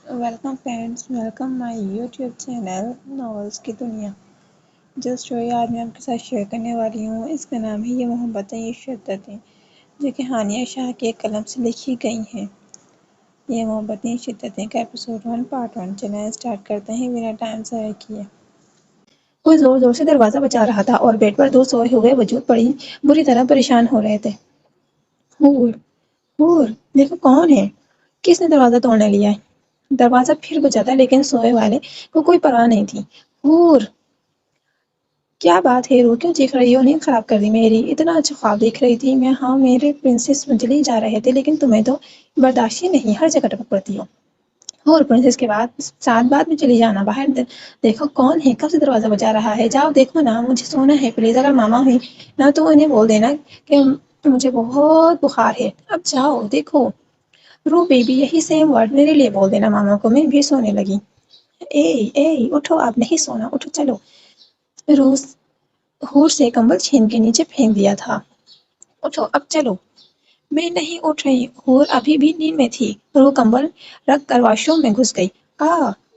Welcome friends, welcome مائی YouTube channel novels کی دنیا۔ جو اسٹوری آج میں آپ کے ساتھ شیئر کرنے والی ہوں اس کا نام ہے یہ محبتیں یہ شدتیں، جو کہ ہانیہ شاہ کے قلم سے لکھی گئی ہیں۔ یہ محبتیں یہ شدتیں کا ایپیسوڈ 1 پارٹ 1 چلیں اسٹارٹ کرتے ہیں بنا ٹائم ضائع کیے۔ کوئی زور زور سے دروازہ بجا رہا تھا اور بیڈ پر دو سوئے ہوئے وجود بری طرح پریشان ہو رہے تھے۔ ہور ہور دیکھو کون ہے، کس نے دروازہ توڑنے لیا ہے؟ دروازہ پھر بجا تھا لیکن سوئے والے کو کوئی پرواہ نہیں تھی۔ ہور کیا بات ہے رو، کیوں چیخ رہی ہو؟ نیند خراب کر دی میری؟ اتنا اچھا خواب دیکھ رہی تھی میں۔ ہاں میرے پرنسس جلدی جا رہے تھے لیکن تمہیں تو برداشت ہی نہیں، ہر جگہ ٹپک پڑتی ہو۔ اور پرنسس کے ساتھ بعد میں چلی جانا۔ باہر دیکھو کون ہے، کب سے دروازہ بجا رہا ہے؟ جاؤ دیکھو نا، مجھے سونا ہے پلیز۔ اگر ماما ہوئی نہ تو انہیں بول دینا کہ مجھے بہت بخار ہے۔ اب جاؤ دیکھو۔ رو بیبی یہی سیم ورڈ میرے لیے بول دینا ماما کو، میں بھی سونے لگی۔ اے اٹھو، اب نہیں سونا، اٹھو چلو۔ روز ہور سے کمبل چھین کے نیچے پھینک دیا تھا۔ اٹھو اب چلو۔ میں نہیں اٹھ رہی۔ ہور ابھی بھی نیند میں تھی۔ رو کمبل رکھ کر واش روم میں گھس گئی۔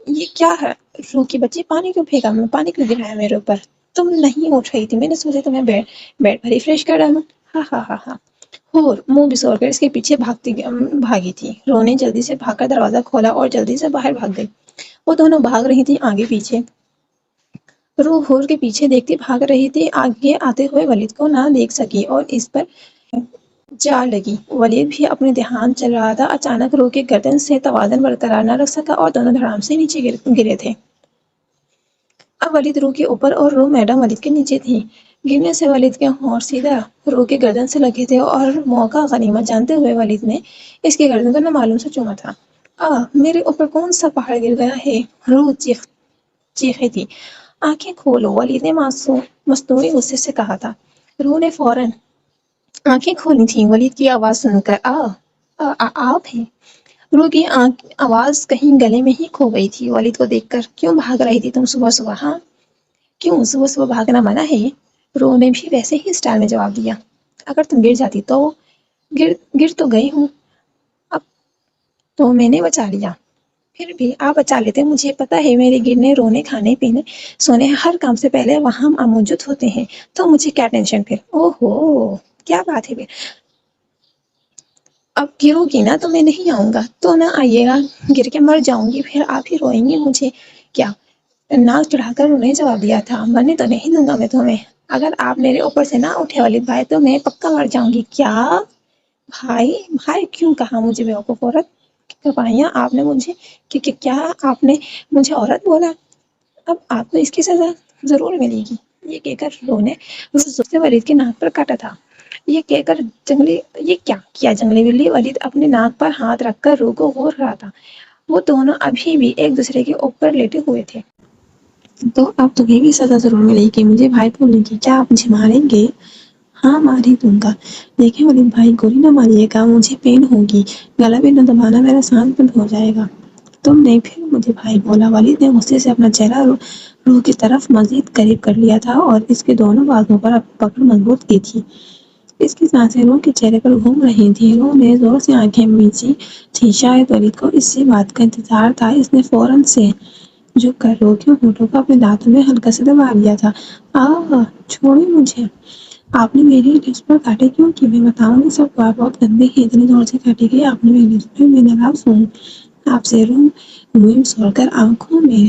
یہ کیا ہے؟ رو کی بچی پانی کیوں پھینکا؟ پانی کیوں گرایا میرے اوپر؟ تم نہیں اٹھ رہی تھی، میں نے سوچا تمہیں بیڈ پر ریفریش کر ڈالوں۔ ہاں۔ ہور منہ بسور کر اس کے پیچھے بھاگی تھی۔ رو نے جلدی سے بھاگ کر دروازہ کھولا اور جلدی سے باہر بھاگ گئی۔ وہ دونوں بھاگ رہی تھی آگے پیچھے۔ رو ہور کے پیچھے دیکھتی بھاگ رہی تھی، آگے آتے ہوئے ولید کو نہ دیکھ سکی اور اس پر جا لگی۔ ولید بھی اپنے دھیان چل رہا تھا۔ اچانک رو کے گردن سے توازن برقرار نہ رکھ سکا اور دونوں دھڑام سے نیچے گرے تھے۔ اب ولید رو کے اوپر اور رو میڈم ولید کے نیچے تھی۔ گرنے سے ولید کے ہونٹ سیدھا رو کے گردن سے لگے تھے اور موقع غنیمت جانتے ہوئے ولید نے اس کی گردن کو نامعلوم سے چوما تھا۔ میرے اوپر کون سا پہاڑ گر گیا ہے؟ رو چیخی تھی۔ آنکھیں کھولو، ولید نے مصنوعی غصے سے کہا تھا۔ رو نے فوراً آنکھیں کھولی تھیں ولید کی آواز سن کر۔ آپ ہیں؟ رو کی آواز کہیں گلے میں ہی کھو گئی تھی ولید کو دیکھ کر۔ کیوں بھاگ رہی تھی تم صبح؟ ہاں کیوں صبح بھاگنا منع ہے؟ رو نے بھی ویسے ہی اسٹائل میں جواب دیا۔ اگر تم گر جاتی تو؟ گر تو گئی ہوں، اب تو میں نے بچا لیا۔ پھر بھی آپ بچا لیتے، مجھے پتا ہے میرے گرنے، رونے، کھانے پینے، سونے ہر کام سے پہلے وہاں موجود ہوتے ہیں، تو مجھے کیا ٹینشن پھر؟ اوہو کیا بات ہے پھر؟ اب گرو گی نا تو میں نہیں آؤں گا، تو نہ آئیے گا، گر کے مر جاؤں گی پھر آپ ہی روئیں گی مجھے کیا؟ ناک چڑھا کر انہیں جواب دیا تھا۔ مرنے تو نہیں دوں گا میں تمہیں، اگر آپ میرے اوپر سے نہ اٹھے ولید بھائی تو میں پکا مر جاؤں گی۔ کیا بھائی کیوں کہا مجھے بیوقوف عورت؟ کپائیاں آپ نے مجھے کیا آپ نے مجھے عورت بولا؟ اب آپ کو اس کی سزا ضرور ملے گی، یہ کہہ کر رو نے زور سے ولید کے ناک پر کاٹا تھا۔ یہ کہہ کر یہ کیا کیا جنگلی بلی؟ ولید اپنے ناک پر ہاتھ رکھ کر رو کو گھور رہا تھا۔ وہ دونوں ابھی بھی ایک دوسرے کے اوپر لیٹے ہوئے تھے۔ تو اب تمہیں بھی سزا ضرور ملے گی مجھے بھائی بولنے کی، کیا آپ مجھے ماریں گے؟ ہاں مار ہی دوں گا۔ دیکھیں ولید بھائی گولی نہ ماریے گا، مجھے پین ہوگی، گلا بھی نہ دبانا، میرا سانس بند ہو جائے گا۔ تم نے پھر مجھے بھائی بولا؟ ولید نے غصے سے اپنا چہرہ رو کی طرف مزید قریب کر لیا تھا اور اس کے دونوں بازوؤں پر پکڑ مضبوط کی تھی۔ اس کی سانسیں رو کے چہرے پر گھوم رہی تھیں۔ رو نے زور سے آنکھیں میچی تھی، شاید ولید کو اس سے بات کا انتظار تھا۔ اس نے فوراً سے جھک کر رو کے ہونٹوں کو اپنے دانتوں میں ہلکا سے دبا لیا تھا۔ چھوڑیں مجھے، آپ نے میری لپس پر کاٹے کیوں کی؟ میں بتاؤں گی سب کو، آپ بہت گندے ہیں، اتنی زور سے کاٹی گئی آپ نے میری لپس پہ، میں ناراض ہوں آپ سے۔ رو منہ بسور کر آنکھوں میں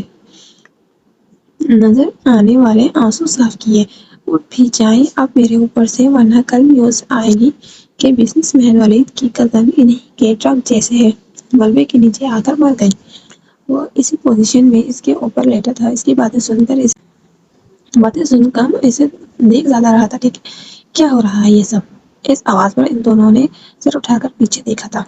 نظر آنے والے آنسو صاف کیے۔ اٹھ بھی جائیں اب میرے اوپر سے، ورنہ کل نیوز آئے گی کہ بزنس مین ولید کی کزن انہی کے ٹرک جیسے ملبے کے نیچے آ کر مر گئی۔ وہ اسی پوزیشن میں اس کے اوپر لیٹا تھا۔ اس کی باتیں سن کر اسے دیکھ زیادہ رہا تھا۔ ٹھیک کیا ہو رہا ہے یہ سب؟ اس آواز پر ان دونوں نے سر اٹھا کر پیچھے دیکھا تھا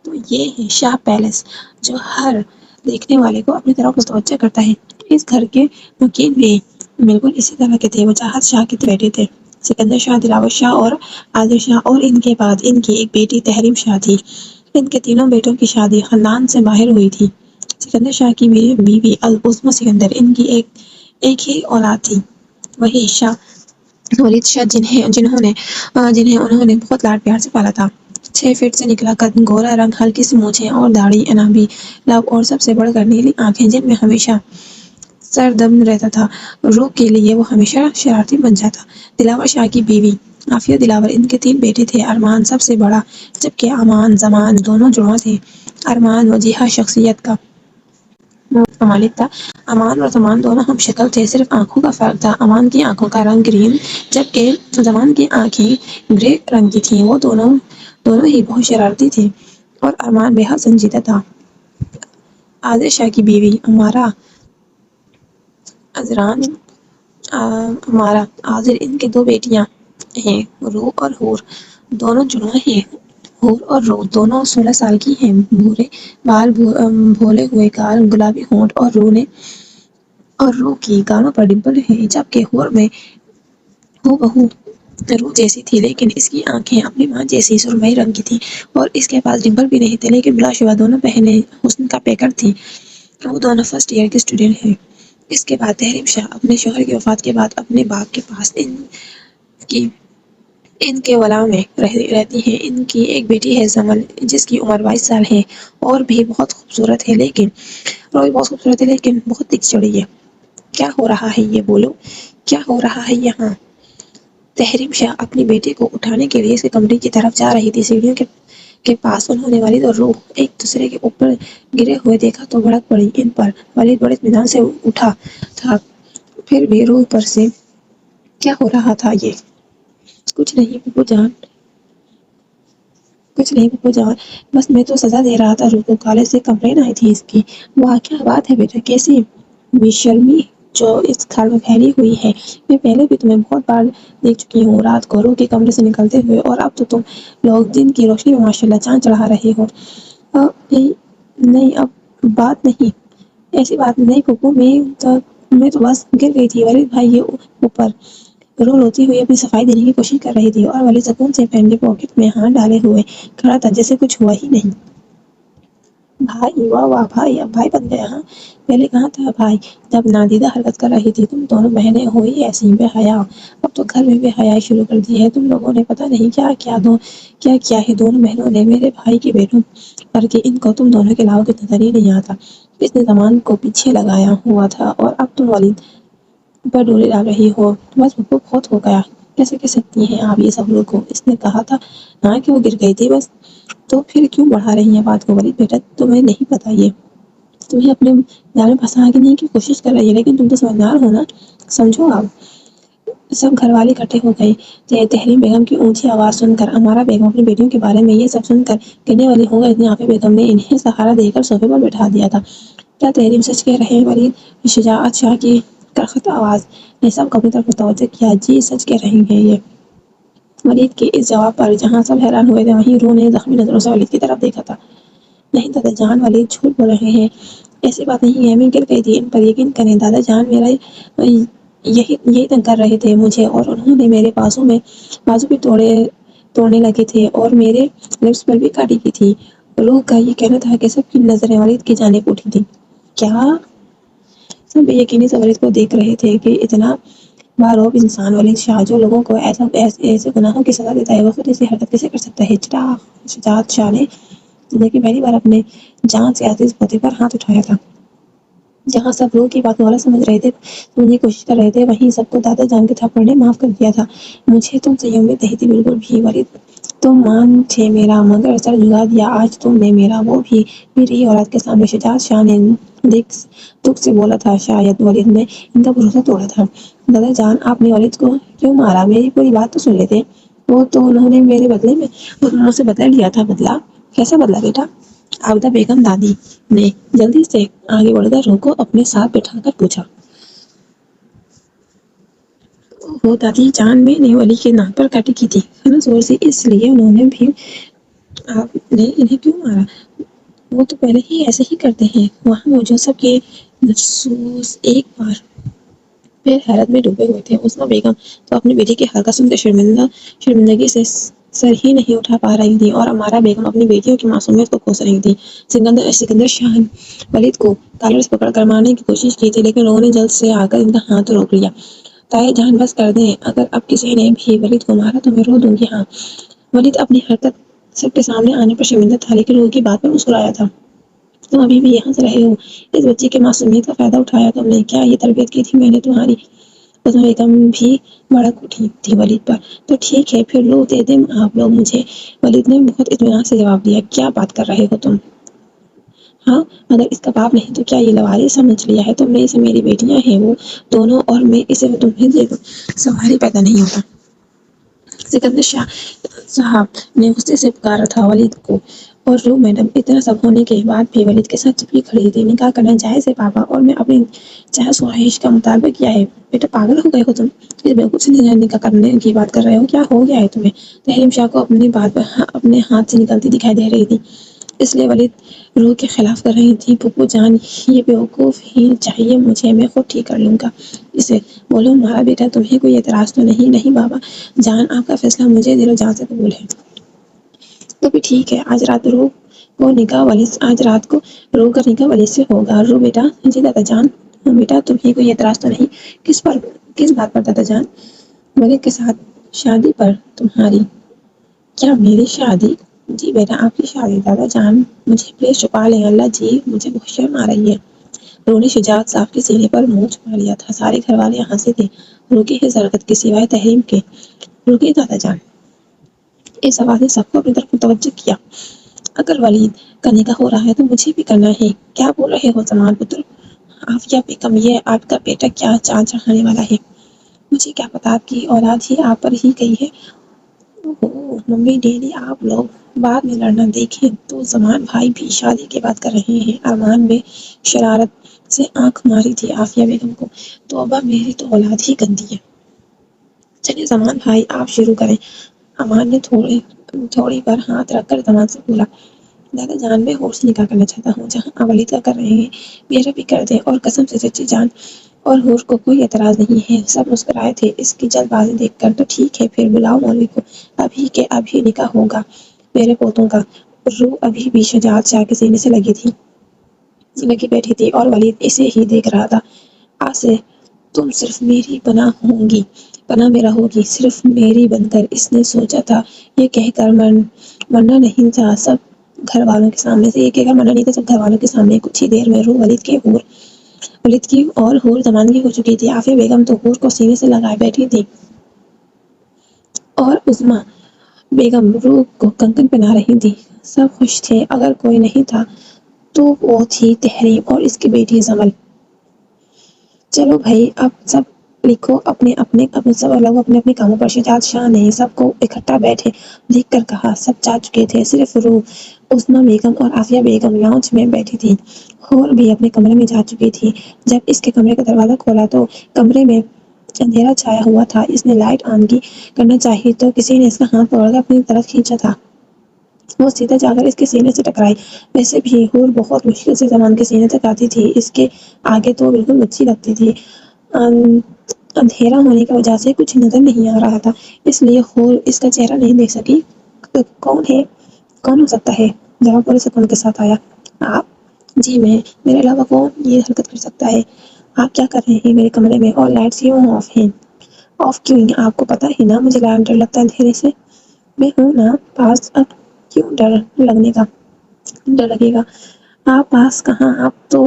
تو یہ ہے شاہ پیلس، جو ہر دیکھنے والے کو اپنی طرف متوجہ کرتا ہے۔ اس گھر کے وکیل بھی بالکل اسی طرح کے تھے۔ وجاہت شاہ کے بیٹے تھے، سکندر شاہ، دلاور شاہ اور عادل شاہ، اور ان کے بعد ان کی ایک بیٹی تحریم شاہ تھی۔ ان کے تینوں بیٹوں کی شادی خاندان سے باہر ہوئی تھی۔ سکندر شاہ کی بیوی العظمی سکندر، ان کی ایک ہی اولاد تھی، وہی شاہ ولید شاہ، جنہیں انہوں نے بہت لاڈ پیار سے پالا تھا۔ 6 فٹ سے نکلا قد، گورا رنگ، ہلکی سی مونچھیں اور داڑھی، انابی لب اور سب سے بڑھ کر نیلی آنکھیں جن میں ہمیشہ سر دم رہتا تھا۔ روح کے لیے وہ ہمیشہ شرارتی بن جاتا۔ دلاور شاہ کی بیوی عافیہ دلاور، ان کے 3 بیٹے تھے۔ ارمان سب سے بڑا جبکہ امان زمان دونوں جڑواں تھے۔ ارمان وجیحہ شخصیت کا مالک تھا۔ امان اور زمان دونوں ہم شکل تھے، صرف آنکھوں کا فرق تھا۔ امان کی آنکھوں کا رنگ گرین جبکہ زمان کی آنکھیں گرے رنگ کی تھیں۔ وہ دونوں ہی بہت شرارتی تھے اور ارمان بے حد سنجیدہ تھا۔ عادل شاہ کی بیوی امارہ عذران امارہ عاذر، ان کے 2 بیٹیاں ہیں، روح اور حور، دونوں جڑواں ہیں۔ حور اور روح دونوں 16 سال کی ہیں۔ بھورے بال، بھولے ہوئے گال، گلابی ہونٹ اور روح کی گالوں پر ڈمپل ہیں، جبکہ حور میں ہو بہو روح جیسی تھی لیکن اس کی آنکھیں اپنی ماں جیسی سرمئی رنگ کی تھیں اور اس کے پاس ڈمپل بھی نہیں تھے، لیکن بلا شبہ دونوں بہنیں حسن کا پیکر تھیں۔ وہ دونوں فرسٹ ایئر کی اسٹوڈنٹ ہیں۔ اس کے بعد تحریم شاہ اپنے شوہر کی وفات کے بعد اپنے باغ کے پاس ان کے ولاء میں رہتی ہیں۔ ان کی ایک بیٹی ہے زمل، جس کی عمر 22 سال ہے اور بھی بہت خوبصورت ہے لیکن بہت دکھ چڑھی ہے۔ کیا ہو رہا ہے یہ بولو، کیا ہو رہا ہے یہاں؟ تحریم شاہ اپنی بیٹی کو اٹھانے کے لیے اس کے کمرے کی طرف جا رہی تھی۔ سیڑھیوں کے پاس انہوں نے ولید اور روح ایک دوسرے کے اوپر گرے ہوئے دیکھا تو بھڑک پڑی ان پر۔ ولید بڑے اطمینان سے اٹھا تھا، پھر بھی روح پر سے کیا ہو رہا تھا یہ؟ کچھ نہیں پھپھو جان، بس میں تو سزا دے رہا تھا روح کو۔ کالج سے کمپلین آئی تھی اس کی۔ واہ کیا بات ہے بیٹا، کیسی بے شرمی جو اس گھر میں پھیلی ہوئی ہے۔ میں پہلے بھی تمہیں بہت بار دیکھ چکی ہوں رات کو روح کے کمرے سے نکلتے ہوئے، اور اب تو تم لوگ دن کی روشنی میں ماشاءاللہ چاند چڑھا رہے ہو۔ نہیں اب بات نہیں، ایسی بات نہیں پھپھو، میں تو بس گر گئی تھی۔ ولید بھائی یہ اوپر۔ روح روتی ہوئی اپنی صفائی دینے کی کوشش کر رہی تھی اور ولید سکون سے پین کے پاکٹ میں ہاتھ ڈالے ہوئے کھڑا تھا جیسے کچھ ہوا ہی نہیں۔ بھائی، واہ واہ بھائی، اب بھائی بن گیا ہاں؟ پہلے کہاں تھا بھائی جب نادیدہ حرکت کر رہی تھی؟ تم دونوں بہنیں ہو ہی ایسی بے حیا، اب تو گھر میں بے حیائی شروع کر دی ہے تم لوگوں نے۔ پتہ نہیں کیا کیا ہے دونوں بہنوں نے میرے بھائی کی بیٹوں پر کہ ان کو تم دونوں کے علاوہ کچھ نظر ہی نہیں آتا۔ اس نے زمان کو پیچھے لگایا ہوا تھا اور اب تم ولید پر ڈوری ڈال رہی ہو۔ بس پھپھو بہت ہو گیا، کیسے کہہ سکتی ہیں آپ یہ سب روح کو؟ اس نے کہا تھا نا کہ وہ گر گئی تھی بس، تو پھر کیوں بڑھا رہی ہیں بات کو؟ ولید بیٹا تمہیں نہیں پتا، یہ تمہیں اپنے جال میں پھنسانے کی کوشش کر رہی ہے، لیکن تم تو سمجھدار ہو نا، سمجھو اب۔ سب گھر والے اکٹھے ہو گئے۔ تحریم بیگم کی اونچی آواز سن کر امارہ بیگم اپنی بیٹیوں کے بارے میں یہ سب سن کر کہنے والی ہو گئی تھیں۔ عافیہ بیگم نے انہیں سہارا دے کر صوفے پر بٹھا دیا تھا۔ کیا تحریم سچ کہہ رہے ہیں ولید؟ شجاعت شاہ کی کرخت آواز نے سب کو اپنی طرف متوجہ کیا۔ جی سچ کہہ رہی ہیں یہ۔ ولید کے اس جواب پر جہاں سب حیران ہوئے تھے وہیں روح نے زخمی نظروں سے ولید کی طرف دیکھا تھا۔ نہیں دادا جان، ولید جھوٹ بول رہے ہیں، ایسی بات نہیں ہے، میں گر گئی تھی، ان پر یقین کریں دادا جان، میرا یہی تنگ کر رہے تھے مجھے اور انہوں نے میرے بازو بھی توڑنے لگے تھے اور میرے لپس پر بھی کاٹی کی تھی۔ روح کا یہ کہنا تھا کہ سب کی نظریں ولید کی جانب اٹھی تھیں۔ کیا؟ سب بے یقینی سے ولید کو دیکھ رہے تھے کہ اتنا باروب انسان ولید شاہ جو لوگوں کو ایسے گناہوں کی سزا دیتا ہے، وہ خود ایسی حرکت کیسے کر سکتا ہے؟ شجاعت شاہ نے زندگی پہلی بار اپنے جان سے عزیز پوتے پر ہاتھ اٹھایا تھا۔ جہاں سب روح کی بات کو غلط سمجھنے کی کوشش کر رہے تھے وہیں سب کو دادا جان کے تھپڑ نے معاف کر دیا تھا۔ مجھے تم سے یہ امید نہیں تھی بالکل بھی ولید، تم مان تھے میرا مگر سر جھکا دیا آج تم نے میرا، وہ بھی میری ہی اولاد کے سامنے۔ شجاعت شاہ نے دکھ سے بولا تھا شاید ولید نے ان کا بھروسہ توڑا تھا۔ دادا جان آپ نے ولید کو کیوں مارا؟ میری پوری بات تو سن لیتے۔ وہ تو انہوں نے میرے بدلے میں مجھ سے بدلہ لیا تھا۔ بدلہ؟ کیسا بدلہ بیٹا؟ عابدہ بیگم دادی نے جلدی سے آگے بڑھ کر روح کو اپنے ساتھ بٹھا کر پوچھا۔ وہ دادی جان، میں نے ولید کے ناک پر کاٹی کی تھی زور سے، اس لیے انہوں نے بھی آپ نے انہیں کیوں مارا؟ وہ تو پہلے ہی ایسے ہی کرتے ہیں۔ وہاں موجود سب کے جاسوس ایک بار پھر حیرت میں ڈوبے ہوئے تھے۔ حسنہ بیگم تو اپنی بیٹی کی حرکت سن کر شرمندگی سے سر ہی نہیں اٹھا پا رہی تھی اور امارہ بیگم اپنی بیٹیوں کی معصومیت کو کوس رہی تھی۔ سکندر شاہ نے ولید کو کالر سے پکڑ کر مارنے کی کوشش کی تھی لیکن لوگوں نے جلد سے آ کر ان کا ہاتھ روک لیا۔ تائے جان بس کر دیں، اگر اب کسی نے بھی ولید کو مارا تو میں رو دوں گی۔ ہاں ولید اپنی حرکت سب کے سامنے آنے پر شرمندہ تھا، لیکن روح کی بات پر مسکرایا تھا۔ تم ابھی بھی ہنس رہے ہو؟ اس بچے کی معصومیت کا فائدہ اٹھایا تم نے؟ کیا یہ تربیت کی تھی میں نے تمہاری؟ عظمی بیگم بھی بھڑک اٹھی تھی ولید پر۔ تو ٹھیک ہے، پھر روح دے دیں آپ لوگ مجھے۔ ولید نے بہت اطمینان سے جواب دیا۔ کیا بات کر رہے ہو تم؟ ہاں، اگر اس کا باپ نہیں تو کیا یہ لوارث سمجھ لیا ہے تم نے اسے؟ میری بیٹیاں ہیں وہ دونوں، اور میں اسے تمہیں دے دوں، سوال ہی پیدا نہیں ہوتا۔ سکندر شاہ صاحب نے غصے سے پکارا تھا ولید کو۔ اور روح میڈم، اتنا سب ہونے کے بعد بھی ولید کے ساتھ چپکی کھڑی تھی۔ نکاح کرنا جائز ہے پاپا، اور میں اپنی چاہت خواہش کا مطالبہ کیا ہے۔ بیٹا پاگل ہو گئے ہو تم؟ اس بیوقوف سے نکاح کرنے کی بات کر رہے ہو؟ کیا ہو گیا ہے تمہیں؟ تحریم شاہ کو اپنی بات اپنے ہاتھ سے نکلتی دکھائی دے رہی تھی، اس لیے ولید روح کے خلاف کر رہی تھی۔ پھپھو جان، یہ بیوقوف ہی چاہیے مجھے، میں خود ٹھیک کر لوں گا اسے۔ بولو ہمارا بیٹا، تمہیں کوئی اعتراض تو نہیں؟ نہیں بابا جان، آپ کا فیصلہ مجھے دل و جان سے قبول ہے۔ تو بھی ٹھیک ہے، آج رات کو روح کا نکاح ولید سے ہوگا۔ روح بیٹا۔ جی دادا جان۔ بیٹا تمہیں کوئی اعتراض تو نہیں؟ کس بات پر دادا جان؟ ولید کے ساتھ شادی پر تمہاری۔ کیا میری شادی؟ جی بیٹا آپ کی شادی۔ دادا جان مجھے پلیز چھپا لیں۔ اللہ جی، مجھے بہت شرم آ رہی ہے۔ روح نے شجاعت صاحب کے سینے پر منہ چھپا لیا تھا۔ سارے گھر والے ہنسے تھے روح کی اس حرکت کے سوائے تحریم کے۔ رکیے دادا جان، اس آواز نے سب کو اپنی طرف متوجہ کیا۔ اگر ولید کا نکاح ہو رہا ہے تو مجھے بھی کرنا ہے۔ کیا بول رہے ہو زمان پتر؟ عافیہ بیگم، یہ آپ کا بیٹا کیا چاند چڑھانے والا ہے؟ مجھے کیا پتا، آپ کی اولاد ہی آپ پر ہی گئی ہے۔ اوہ ممی ڈیڈی، آپ لوگ بعد میں لڑنا دیکھیں تو زمان بھائی بھی شادی کی بات کر رہے ہیں۔ ارمان نے شرارت سے آنکھ ماری تھی عافیہ بیگم کو۔ توبہ، میری تو اولاد ہی گندی ہے۔ چلیں زمان بھائی آپ شروع کریں۔ امان نے تھوڑی پر ہاتھ رکھ کر زمان سے بولا۔ دادا جان، میں ہور سے نکاح کرنا چاہتا ہوں، جہاں ولید کا کر رہے ہیں میرا بھی کر دیں، اور قسم سے چچی جان اور ہور کو کوئی اعتراض نہیں ہے۔ سب مسکرائے تھے۔ اس کی جلد بازی دیکھ کر تو ٹھیک ہے، پھر بلاؤ مولوی کو، ابھی کے ابھی نکاح ہوگا میرے پوتوں کا۔ روح ابھی بھی شجاعت شاہ کے سینے سے لگی بیٹھی تھی اور ولید اسے ہی دیکھ رہا تھا۔ آج سے تم صرف میری پناہ میں رہو گی، صرف میری بن کر۔ اس نے سوچا تھا یہ کہہ کر مرنا نہیں تھا سب گھر والوں کے سامنے۔ کچھ ہی دیر میں روح ولید کی اور ہور زمان کی ہو چکی تھی۔ عافیہ بیگم تو ہور کو سینے سے لگائے بیٹھی تھی اور عظمی بیگم روح کو کنگن پہنا رہی تھی۔ سب خوش تھے، اگر کوئی نہیں تھا تو وہ تھی تحریم اور اس کی بیٹی زمل۔ چلو بھائی، اب سب لوگ اپنے اپنے کاموں پر۔ شجاعت شاہ نے سب کو اکٹھا بیٹھے دیکھ کر کہا۔ سب جا چکے تھے، صرف روح، عظمی بیگم اور عافیہ بیگم لاؤنج میں بیٹھی تھیں۔ ہور بھی اپنے کمرے میں جا چکی تھی۔ جب اس کے کمرے کا دروازہ کھولا تو کمرے میں اندھیرا چھایا ہوا تھا۔ اس نے لائٹ آن کرنا چاہی تو کسی نے اس کا ہاتھ پکڑ کر اپنی طرف کھینچا تھا۔ وہ سیدھا جا کر اس کے سینے سے ٹکرائی۔ ویسے بھی ہور بہت مشکل سے زمان کے سینے تک آتی تھی، اس کے آگے تو بالکل بچی لگتی تھی۔ اندھیرا ہونے کی وجہ سے کچھ نظر نہیں آ رہا تھا، اس لیے ہور اس کا چہرہ نہیں دیکھ سکی۔ کون ہو سکتا ہے؟ جواب پورے سکون کے ساتھ آیا۔ آپ؟ جی میں۔ میرے علاوہ کون یہ حرکت کر سکتا ہے؟ آپ کیا کر رہے ہیں میرے کمرے میں، اور لائٹس کیوں آف ہیں؟ آف کیوں ہیں؟ آپ کو پتہ ہے نا مجھے ڈر لگتا ہے اندھیرے سے۔ میں ہوں نا پاس، اب کیوں ڈر لگے گا؟ آپ پاس کہاں، آپ تو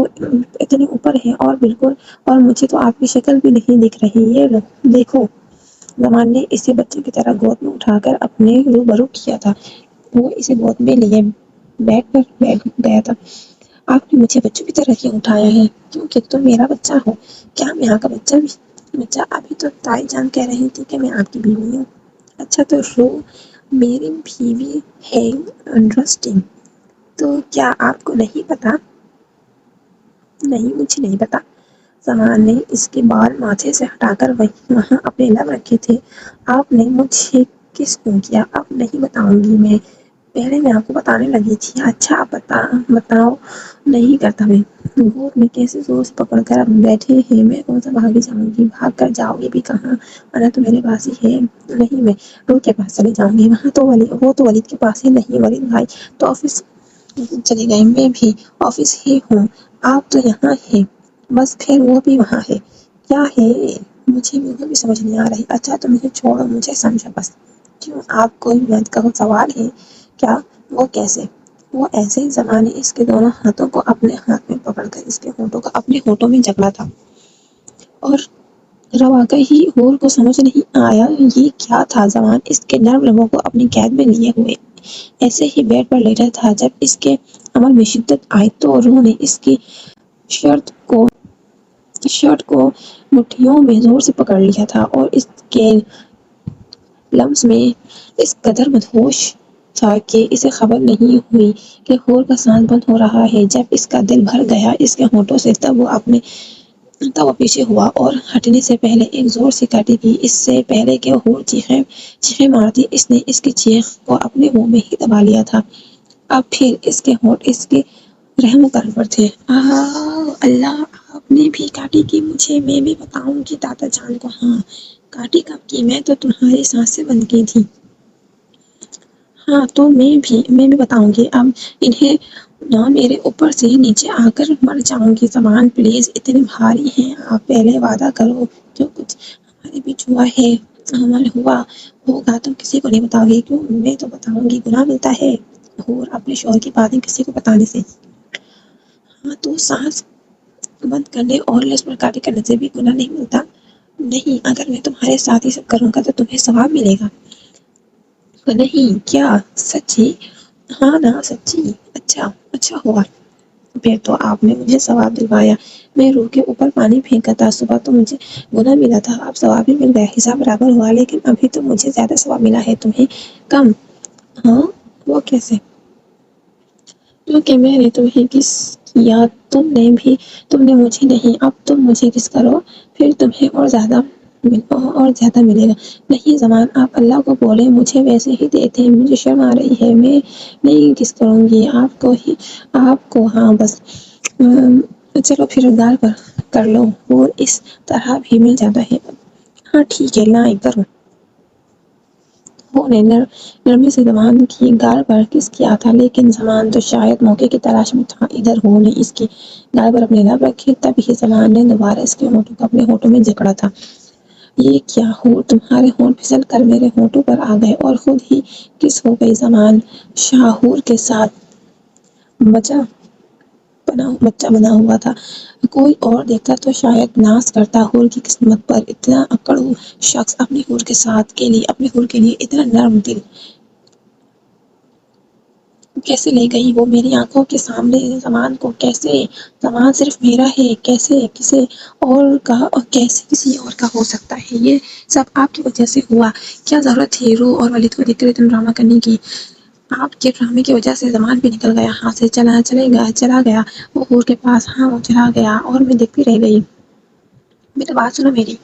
اتنے اوپر ہیں، اور مجھے تو آپ کی شکل بھی نہیں دکھ رہی۔ یہ لو دیکھو۔ زمان نے اسے بچے کی طرح گود میں اٹھا کر اپنے روبرو کیا تھا۔ وہ اسے گود میں لیے بیٹھ گیا تھا۔ آپ نے مجھے بچوں کی طرح کیوں اٹھایا ہے؟ کیونکہ تم میرا بچہ ہو۔ کیا میں آپ کا بچہ؟ ابھی تو تائی جان کہہ رہی تھی کہ میں آپ کی بیوی ہوں۔ اچھا تو روح میری بیوی ہے؟ انٹرسٹنگ۔ تو کیا آپ کو نہیں پتا؟ نہیں، مجھے نہیں پتا۔ زمان نے اس کے بال ماتھے سے ہٹا کر وہاں اپنے لب رکھے تھے۔ آپ نے مجھے کس کیوں کیا؟ اب نہیں بتاؤں گی میں، پہلے میں آپ کو بتانے لگی تھی۔ اچھا اب بتاؤ۔ نہیں کرتا میں۔ گود میں کیسے زور سے پکڑ کر بیٹھے ہیں، میں کون سا بھاگی جاؤں گی؟ بھاگ کر جاؤ گے بھی کہاں؟ آنا تو میرے پاس ہی ہے۔ نہیں، میں روح کے پاس چلی جاؤں گی، وہ تو ولید کے پاس ہی نہیں۔ ولید بھائی تو آفس چلے گئے، میں بھی آفس ہی ہوں، آپ تو یہاں ہیں، بس پھر وہ بھی وہاں ہے۔ کیا ہے؟ مجھے بالکل بھی سمجھ نہیں آ رہی۔ اچھا تو مجھے چھوڑو، مجھے سمجھو بس۔ کیوں، آپ کوئی مرد کا سوال ہے؟ کیا؟ وہ کیسے؟ وہ ایسے زمان نے اس کے دونوں ہاتھوں کو اپنے ہاتھ میں پکڑ کر اس کے ہونٹوں کو اپنے ہونٹوں میں جکڑا تھا، اور رواقع ہی حور کو سمجھ نہیں آیا یہ کیا تھا۔ زمان اس کے نرم لبوں کو اپنی قید میں لیے ہوئے ایسے ہی بیڈ پر لیٹا تھا۔ جب اس کے عمل میں شدت آئی تو روح نے اس کی شرٹ کو مٹھیوں میں زور سے پکڑ لیا تھا، اور اس کے لمس میں اس قدر مدہوش تھا کہ اسے خبر نہیں ہوئی کہ حور کا سانس بند ہو رہا ہے۔ جب اس کا دل بھر گیا اس کے ہونٹوں سے، تب وہ پیچھے ہوا اور ہٹنے سے پہلے ایک زور سے کاٹی دی۔ اس سے پہلے کہ حور چیخیں مارتی، اس نے اس کی چیخ کو اپنے منہ میں ہی دبا لیا تھا۔ اب پھر اس کے ہونٹ اس کے رحم و کرم پر تھے۔ اللہ، آپ نے بھی کاٹی کی مجھے؟ میں بھی بتاؤں گی دادا جان کو۔ ہاں، کاٹی کب کی؟ میں تو تمہاری سانس سے بند کی تھی۔ ہاں تو میں بھی بتاؤں گی۔ اب انہیں نہ میرے اوپر سے نیچے آ کر مر جاؤں گی۔ زمان پلیز، اتنے بھاری ہیں آپ، پہلے وعدہ کرو جو کچھ ہمارے بیچ ہوا ہے، ہوگا تم کسی کو نہیں بتاؤ گی؟ کیوں؟ میں تو بتاؤں گی، گناہ ملتا ہے حور اپنے شوہر کی باتیں کسی کو بتانے سے۔ ہاں تو سانس بند کرنے اور لفظ پر کاٹی کرنے سے بھی گناہ نہیں ملتا؟ نہیں، اگر میں تمہارے ساتھ یہ سب کروں گا تو تمہیں ثواب ملے گا۔ نہیں، کیا سچی؟ ہاں نا، سچی۔ اچھا ہوا، پھر تو آپ نے مجھے ثواب دلوایا۔ میں روح کے اوپر پانی پھینکا تھا، صبح تو مجھے گناہ ملا تھا، اب ثواب بھی مل گیا، حساب برابر ہوا، لیکن ابھی تو مجھے زیادہ ثواب ملا ہے، تمہیں کم۔ ہاں، وہ کیسے؟ کیونکہ میں نے تمہیں کس کیا، تم نے مجھے نہیں، اب تم مجھے کس کرو، پھر تمہیں اور زیادہ ملے گا۔ نہیں زمان، آپ اللہ کو بولیں، مجھے ویسے ہی دیتے، مجھے شرم آ رہی ہے، میں نہیں کس کروں گی آپ کو۔ ہاں بس، چلو پھر گال پر کر لو، وہ اس طرح بھی مل جاتا ہے۔ ہاں ٹھیک ہے، لائیں کرو۔ وہ نے نرمی سے زمان کی گال پر کس کیا تھا، لیکن زمان تو شاید موقع کی تلاش میں تھا۔ ادھر حور نے اس کی گال پر اپنے لب رکھے، تب ہی زمان نے دوبارہ اس کے ہونٹوں کو اپنے ہونٹوں میں جکڑا تھا۔ یہ کیا حور، تمہارے ہونٹ پھسل کر میرے ہونٹوں پر آ گئے اور خود ہی کس ہو گئی۔ زمان شاہور کے ساتھ بچہ بنا ہوا تھا، کوئی اور دیکھتا تو شاید ناز کرتا۔ حور کی قسمت پر اتنا اکڑو شخص، اپنی حور کے لیے اتنا نرم دل کیسے لے گئی وہ میری آنکھوں کے سامنے زمان کو؟ کیسے؟ زمان صرف میرا ہے، کیسے کسی اور کا ہو سکتا ہے؟ یہ سب آپ کی وجہ سے ہوا۔ کیا ضرورت تھی روح اور ولید کو دیکھ کر اتنا ڈرامہ کرنے کی؟ آپ کے ڈرامے کی وجہ سے زمان بھی نکل گیا ہاتھ سے، چلا گیا وہ حور کے پاس۔ ہاں وہ چلا گیا اور میں دیکھتی رہ گئی۔ بیٹا بات سنو میری،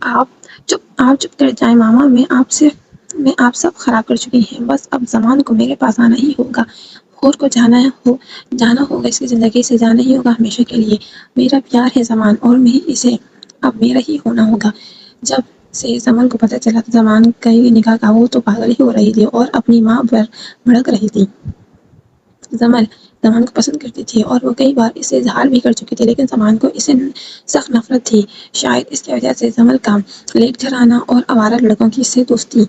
آپ چپ کر جائیں ماما، میں آپ سب خراب کر چکی ہیں، بس اب زمان کو میرے پاس آنا ہی ہوگا، حور کو جانا ہوگا اس کی زندگی سے، جانا ہی ہوگا ہمیشہ کے لیے۔ میرا پیار ہے زمان، اور میں اسے اب میرا ہی ہونا ہوگا۔ جب سے زمان کو پتہ چلا تو زمان کئی نگاہ کا وہ تو پاگل ہی ہو رہی تھی اور اپنی ماں پر بھڑک رہی تھی۔ زمان کو پسند کرتی تھی اور وہ کئی بار اسے اظہار بھی کر چکی تھی، لیکن زمان کو اسے سخت نفرت تھی۔ شاید اس کی وجہ سے زمل کا لیٹ گھر آنا اور آوارہ لڑکوں کی سے دوستی۔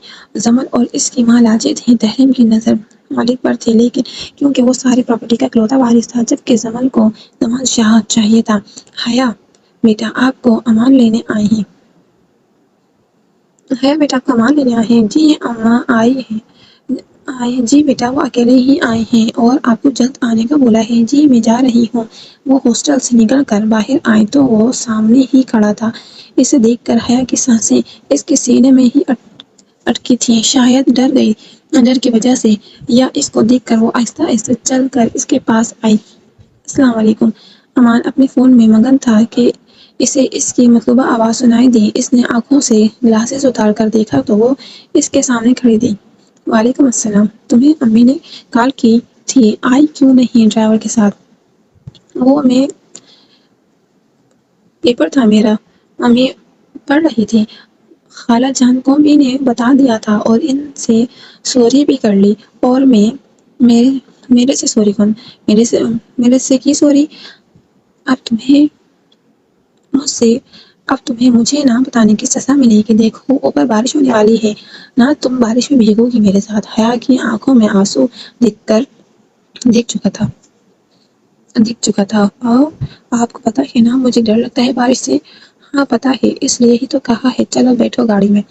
زمل اور اس کی ماں لاجے تھیں، تحریم کی نظر والد پر تھی، لیکن کیونکہ وہ ساری پراپرٹی کا اکلوتا وارث تھا، جبکہ زمل کو زمان شاہ چاہیے تھا۔ حیا بیٹا، آپ کو امان لینے آئے ہیں۔ حیا بیٹا، آپ کو امان لینے آئے ہیں؟ جی اماں آئے ہیں۔ جی بیٹا، وہ اکیلے ہی آئے ہیں اور آپ کو جلد آنے کا بولا ہے۔ جی میں جا رہی ہوں۔ وہ ہاسٹل سے نکل کر باہر آئیں تو وہ سامنے ہی کھڑا تھا۔ اسے دیکھ کر حیا کی سانسیں اس کے سینے میں ہی اٹکی تھیں، شاید ڈر کی وجہ سے، یا اس کو دیکھ کر وہ آہستہ آہستہ چل کر اس کے پاس آئی۔ السلام علیکم۔ امان اپنے فون میں مگن تھا کہ اسے اس کی مطلوبہ آواز سنائی دی۔ اس نے آنکھوں سے گلاسز اتار کر دیکھا تو وہ اس کے سامنے کھڑی تھی۔ وعلیکم السلام، تمہیں امی نے کال کی تھی، آئی کیوں نہیں ڈرائیور کے ساتھ؟ وہ میں پیپر تھا میرا، امی پڑھ رہی تھی، خالہ جان کو میں نے بتا دیا تھا اور ان سے سوری بھی کر لی۔ اور میرے سے سوری کون؟ میرے سے کی سوری؟ اب تمہیں مجھ سے اب تمہیں مجھے نہ بتانے کی سزا ملے گی۔ دیکھو اوپر بارش ہونے والی ہے، نہ تم بارش میں بھیگو گی میرے ساتھ۔ حیا کی آنکھوں میں آنسو دکھ چکا تھا۔ اور آپ کو پتا ہے نا مجھے ڈر لگتا ہے بارش سے۔ ہاں پتا ہے، اس لیے ہی تو کہا ہے چلو بیٹھو گاڑی میں۔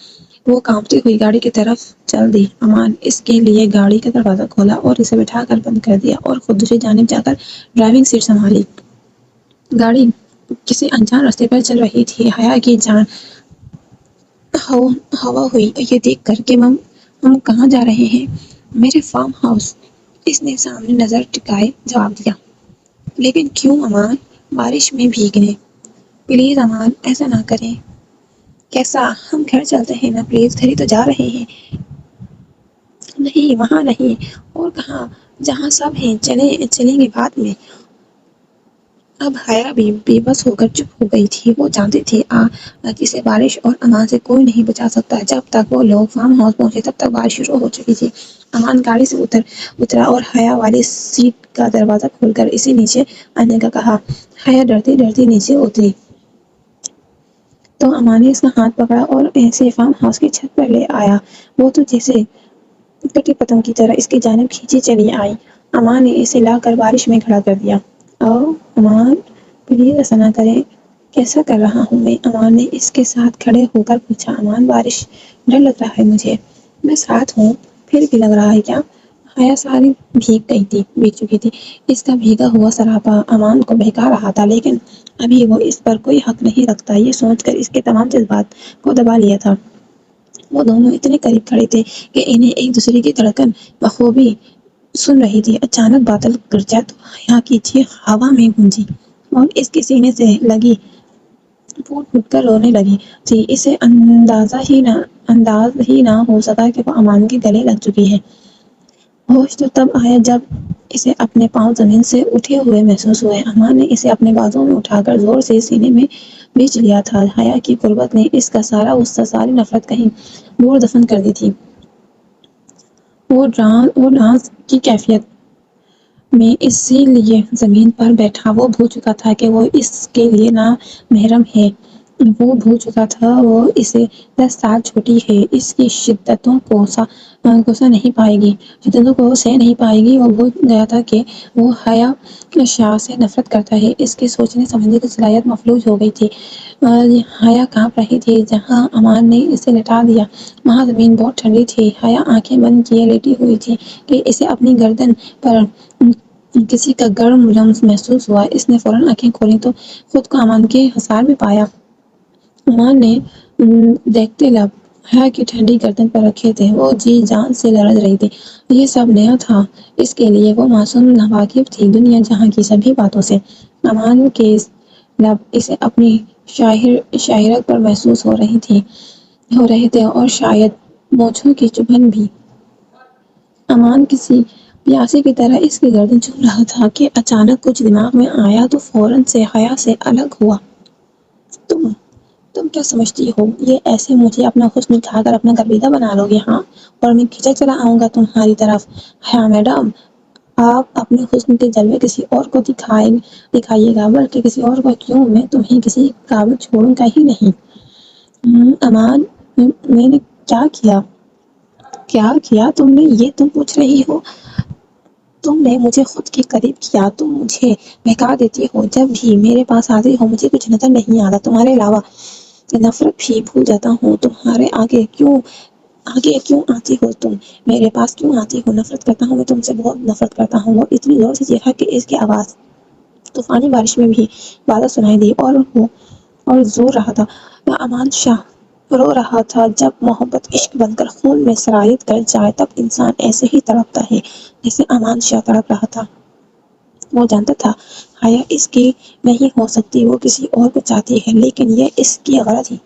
وہ کانپتی ہوئی گاڑی کی طرف چل دی۔ امان اس کے لیے گاڑی کا دروازہ کھولا اور اسے بٹھا کر بند کر دیا اور خود دوسری جانب جا کر ڈرائیونگ سیٹ سنبھالی۔ گاڑی کسی انجان راستے پر چل رہی تھی۔ حیا کی جان ہوا ہوئی یہ دیکھ کر کہ ہم کہاں جا رہے ہیں۔ میرے فارم ہاؤس، اس نے سامنے نظر ٹکائے جواب دیا۔ لیکن کیوں امان؟ بارش میں بھیگنے؟ پلیز امان ایسا نہ کریں۔ کیسا؟ ہم گھر چلتے ہیں نا پلیز، گھر ہی تو جا رہے ہیں۔ نہیں وہاں نہیں، اور کہاں؟ جہاں سب ہیں، چلیں گے بعد میں۔ اب حیا بھی بے بس ہو کر چپ ہو گئی تھی۔ وہ جانتی تھی اسے بارش اور امان سے کوئی نہیں بچا سکتا۔ جب تک وہ لوگ فارم ہاؤس پہنچے تب تک بارش شروع ہو چکی تھی۔ امان گاڑی سے اترا اور حیا والی سیٹ کا دروازہ کھول کر اسے نیچے آنے کا کہا۔ حیا ڈرتی ڈرتی نیچے اتری تو امان نے اس کا ہاتھ پکڑا اور ایسے فارم ہاؤس کی چھت پر لے آیا۔ وہ تو جیسے کٹی پتنگ کی طرح اس کی جانب کھینچی چلی آئی۔ امان نے اسے لا کر بارش میں کھڑا کر دیا۔ امان پلیز ایسا نہ کریں۔ کیسا کر رہا ہوں میں؟ امان نے اس کے ساتھ کھڑے ہو کر پوچھا۔ امان بارش ڈر لگ رہا ہے مجھے۔ میں ساتھ ہوں، پھر بھی لگ رہا ہے کیا؟ حیا ساری بھیگ چکی تھی۔ اس کا بھیگا ہوا سراپا امان کو بہکا رہا تھا، لیکن ابھی وہ اس پر کوئی حق نہیں رکھتا یہ سوچ کر اس کے تمام جذبات کو دبا لیا تھا۔ وہ دونوں اتنے قریب کھڑے تھے کہ انہیں ایک دوسرے کی دھڑکن بخوبی سن رہی تھی۔ اچانک بادل گرجا تو حیا کی چیخ ہوا میں گونجی اور اس کے سینے سے لگی پھوٹ پھوٹ کر رونے لگی تھی۔ اسے انداز ہی نہ ہو سکا کہ وہ امان کے گلے لگ چکی ہے۔ ہوش تو تب آیا جب اسے اپنے پاؤں زمین سے اٹھے ہوئے محسوس ہوئے۔ امان نے اسے اپنے بازوؤں میں اٹھا کر زور سے سینے میں بیچ لیا تھا۔ حیا کی قربت نے اس کا سارا غصہ، ساری نفرت کہیں دور دفن کر دی تھی۔ وہ ڈانس کی کیفیت میں اسی لیے زمین پر بیٹھا۔ وہ بھول چکا تھا کہ وہ اس کے لیے نامحرم ہے۔ وہ بھول چکا تھا وہ اسے 10 سال چھوٹی ہے۔ اس کی شدتوں کو سہ نہیں پائے گی۔ وہ بھول گیا تھا کہ وہ حیا شاہ سے نفرت کرتا ہے۔ اس کے سوچنے سمجھنے کی صلاحیت مفلوج ہو گئی تھی۔ حیا کانپ رہی تھی۔ جہاں امان نے اسے لٹا دیا وہاں زمین بہت ٹھنڈی تھی۔ حیا آنکھیں بند کیے لیٹی ہوئی تھی کہ اسے اپنی گردن پر کسی کا گرم لمس محسوس ہوا۔ اس نے فوراً آنکھیں کھولیں تو خود کو امان کے حصار میں پایا۔ امان نے دیکھتے لب حیا کی ٹھنڈی گردن پر رکھے تھے۔ وہ جی جان سے لرز رہی تھی۔ یہ سب نیا تھا اس کے لیے۔ وہ معصوم ناواقف تھی دنیا جہاں کی سبھی باتوں سے۔ امان کے لب اسے اپنی شاعریت پر محسوس ہو رہے تھے اور شاید مونچھوں کی چبھن بھی۔ امان کسی پیاسے کی طرح اس کی گردن چوم رہا تھا کہ اچانک کچھ دماغ میں آیا تو فوراً سے حیا سے الگ ہوا۔ تم کیا سمجھتی ہو یہ ایسے مجھے اپنا حسن دکھا کر اپنا گرویدہ بنا لو گے؟ ہاں، اور میں کھچا چلا آؤں گا تمہاری طرف؟ حیا میڈم، آپ اپنے حسن کے جلوے کسی اور کو دکھائیے گا، بلکہ کسی اور کو کیوں، میں تمہیں کسی قابل چھوڑوں گا ہی نہیں۔ امان، میں نے کیا کیا تم نے؟ یہ تم پوچھ رہی ہو؟ تم نے مجھے خود کے قریب کیا۔ تم مجھے بہکا دیتی ہو۔ جب بھی میرے پاس آتی ہو مجھے کچھ نظر نہیں آتا تمہارے علاوہ۔ نفرت بھی بھول جاتا ہوں۔ تمہارے آگے کیوں آتی ہو تم؟ میرے پاس کیوں آتی ہو؟ نفرت کرتا ہوں، میں تم سے بہت نفرت کرتا ہوں۔ وہ اتنی زور سے چیخا کہ اس کی آواز طوفانی بارش میں بھی واضح سنائی دی اور زور رہا تھا۔ امان شاہ رو رہا تھا۔ جب محبت عشق بن کر خون میں سرایت کر جائے تب انسان ایسے ہی تڑپتا ہے جیسے امان شاہ تڑپ رہا تھا۔ وہ جانتا تھا حیا اس کی نہیں ہو سکتی، وہ کسی اور کو چاہتی ہے، لیکن یہ اس کی غرض ہی